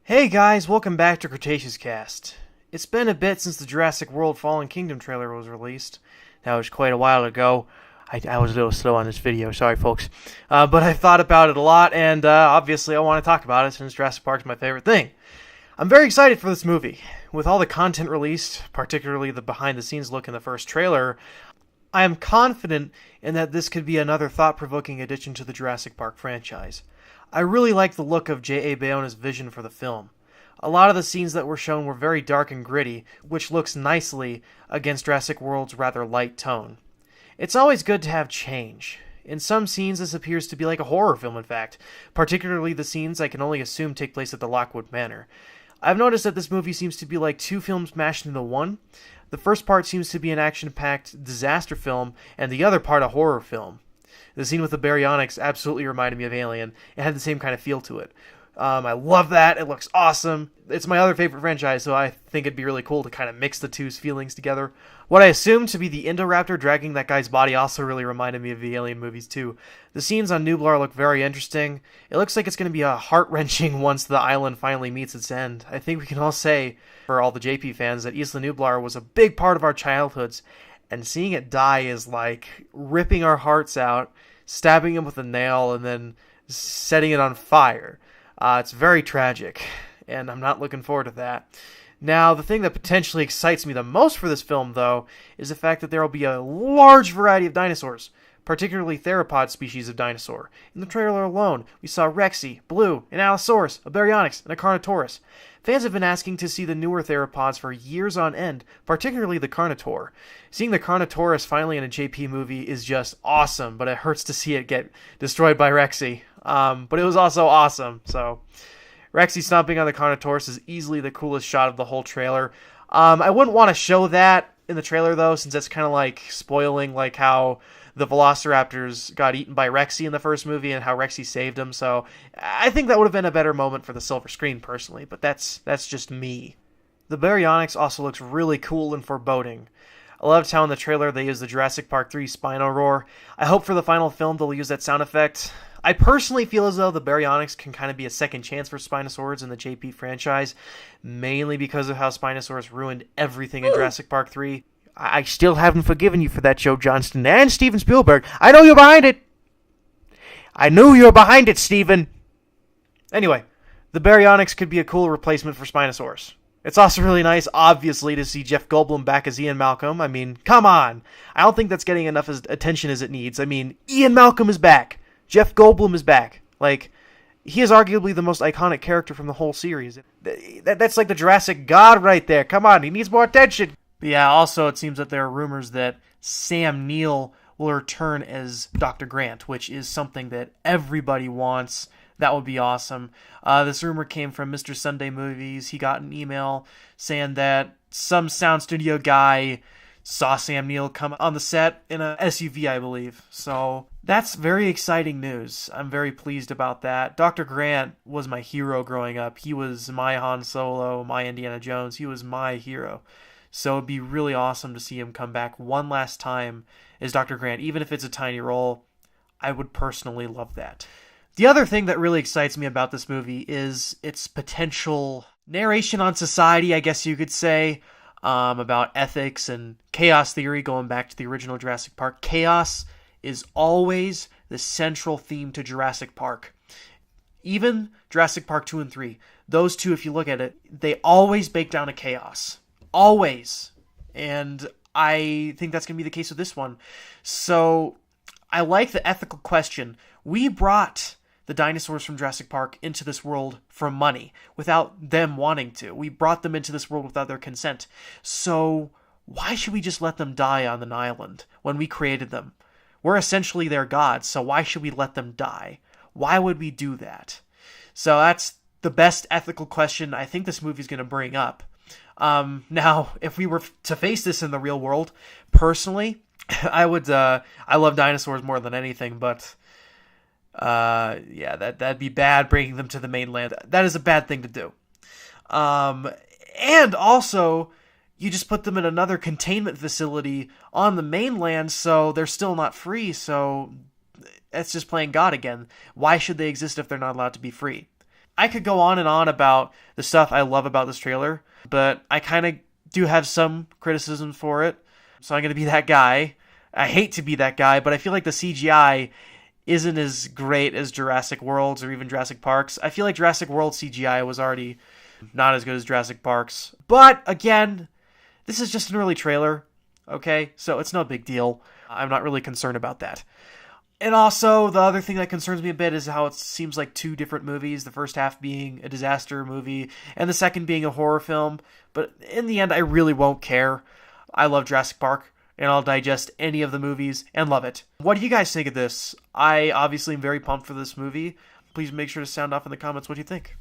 Hey guys, welcome back to Cretaceous Cast. It's been a bit since the Jurassic World Fallen Kingdom trailer was released. That was quite a while ago. I was a little slow on this video, sorry folks. But I thought about it a lot, and obviously I want to talk about it since Jurassic Park is my favorite thing. I'm very excited for this movie. With all the content released, particularly the behind-the-scenes look in the first trailer, I am confident in that this could be another thought-provoking addition to the Jurassic Park franchise. I really like the look of J.A. Bayona's vision for the film. A lot of the scenes that were shown were very dark and gritty, which looks nicely against Jurassic World's rather light tone. It's always good to have change. In some scenes, this appears to be like a horror film, in fact, particularly the scenes I can only assume take place at the Lockwood Manor. I've noticed that this movie seems to be like two films mashed into one. The first part seems to be an action-packed disaster film, and the other part a horror film. The scene with the Baryonyx absolutely reminded me of Alien. It had the same kind of feel to it. I love that. It looks awesome. It's my other favorite franchise, so I think it'd be really cool to kind of mix the two feelings together. What I assumed to be the Indoraptor dragging that guy's body also really reminded me of the Alien movies too. The scenes on Nublar look very interesting. It looks like it's going to be a heart-wrenching once the island finally meets its end. I think we can all say, for all the JP fans, that Isla Nublar was a big part of our childhoods, and seeing it die is like ripping our hearts out, stabbing him with a nail, and then setting it on fire. It's very tragic, and I'm not looking forward to that. Now, the thing that potentially excites me the most for this film, though, is the fact that there will be a large variety of dinosaurs, particularly Theropod species of dinosaur. In the trailer alone, we saw Rexy, Blue, an Allosaurus, a Baryonyx, and a Carnotaurus. Fans have been asking to see the newer Theropods for years on end, particularly the Carnotaur. Seeing the Carnotaurus finally in a JP movie is just awesome, but it hurts to see it get destroyed by Rexy. But it was also awesome, so Rexy stomping on the Carnotaurus is easily the coolest shot of the whole trailer. I wouldn't want to show that in the trailer, though, since that's kind of like spoiling like how the Velociraptors got eaten by Rexy in the first movie and how Rexy saved them, so I think that would have been a better moment for the silver screen, personally, but that's just me. The Baryonyx also looks really cool and foreboding. I loved how in the trailer they used the Jurassic Park 3 Spino Roar. I hope for the final film they'll use that sound effect. I personally feel as though the Baryonyx can kind of be a second chance for Spinosaurs in the JP franchise, mainly because of how Spinosaurus ruined everything in Jurassic Park 3. I still haven't forgiven you for that, Joe Johnston and Steven Spielberg. I know you're behind it. I knew you were behind it, Steven. Anyway, the Baryonyx could be a cool replacement for Spinosaurus. It's also really nice, obviously, to see Jeff Goldblum back as Ian Malcolm. I mean, come on. I don't think that's getting enough attention as it needs. I mean, Ian Malcolm is back. Jeff Goldblum is back. Like, he is arguably the most iconic character from the whole series. That's like the Jurassic God right there. Come on, he needs more attention. But yeah, also it seems that there are rumors that Sam Neill will return as Dr. Grant, which is something that everybody wants. That would be awesome. This rumor came from Mr. Sunday Movies. He got an email saying that some sound studio guy saw Sam Neill come on the set in a SUV, I believe. So that's very exciting news. I'm very pleased about that. Dr. Grant was my hero growing up. He was my Han Solo, my Indiana Jones. He was my hero. So it'd be really awesome to see him come back one last time as Dr. Grant. Even if it's a tiny role, I would personally love that. The other thing that really excites me about this movie is its potential narration on society, I guess you could say, about ethics and chaos theory, going back to the original Jurassic Park. Chaos is always the central theme to Jurassic Park. Even Jurassic Park 2 and 3, those two, if you look at it, they always bake down to chaos. Always. And I think that's going to be the case with this one. So I like the ethical question. We brought the dinosaurs from Jurassic Park into this world for money without them wanting to. We brought them into this world without their consent. So why should we just let them die on an island when we created them? We're essentially their gods, so why should we let them die? Why would we do that? So that's the best ethical question I think this movie's going to bring up. Now, if we were to face this in the real world, personally, I love dinosaurs more than anything, but yeah, that'd be bad bringing them to the mainland. That is a bad thing to do. And also, you just put them in another containment facility on the mainland, so they're still not free, so that's just playing God again. Why should they exist if they're not allowed to be free? I could go on and on about the stuff I love about this trailer, but I kind of do have some criticisms for it. So I'm going to be that guy. I hate to be that guy, but I feel like the CGI isn't as great as Jurassic World's or even Jurassic Park's. I feel like Jurassic World CGI was already not as good as Jurassic Park's. But again, this is just an early trailer, okay? So it's no big deal. I'm not really concerned about that. And also, the other thing that concerns me a bit is how it seems like two different movies. The first half being a disaster movie, and the second being a horror film. But in the end, I really won't care. I love Jurassic Park, and I'll digest any of the movies and love it. What do you guys think of this? I obviously am very pumped for this movie. Please make sure to sound off in the comments what you think.